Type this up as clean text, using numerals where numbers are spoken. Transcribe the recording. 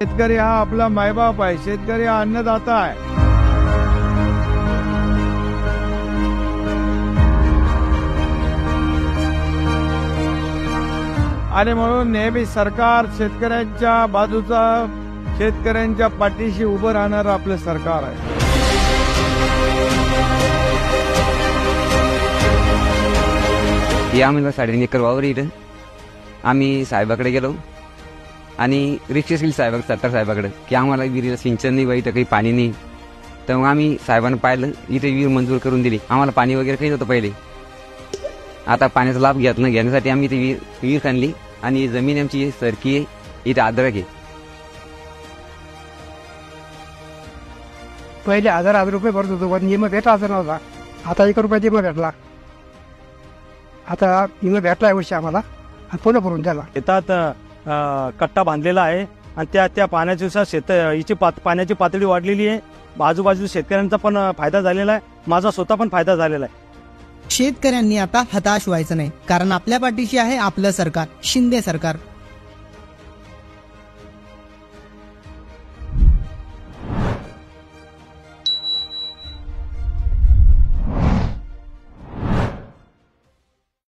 शेतकरी हा आपला मायबाप आहे, शेतकरी हा अन्नदाता आहे। आणि म्हणून नेहमी सरकार शेतकऱ्यांच्या बाजूचा, शेतकऱ्यांच्या पाठीशी उभं राहणारं आपलं सरकार आहे। आम्हाला 3.5 एकर वावर इथं आम्ही साहेबाकडे गेलो आणि रिक्षेशील साहेब सत्तार साहेबाकडे की आम्हाला विहिरीला सिंचन नाही बाई, तर काही पाणी नाही। तर मग आम्ही साहेबांना पाहिलं, इथे विहीर मंजूर करून दिली। आम्हाला पाणी वगैरे काही नव्हतं पहिले, आता पाण्याचा लाभ घेण्यासाठी आम्ही ती विहीर खणली आणि जमीन आमची सरकी आहे, इथे अद्रक आहे। पहिले 1000 रुपये भरत होतो, पण विमा भेटायचा नव्हता। आता 1 रुपया विमा भेटला, आता विमा भेटला वर्षी आम्हाला, पुन्हा भरून द्याला। शेतात कट्टा बांधलेला आहे आणि त्या पाण्याच्या पाण्याची पातळी वाढलेली आहे। आजूबाजू शेतकऱ्यांचा पण फायदा झालेला आहे, माझा स्वतः पण फायदा झालेला आहे। शेतकऱ्यांनी आता हताश व्हायचं नाही, कारण आपल्या पाठीशी आहे आपलं सरकार, शिंदे सरकार।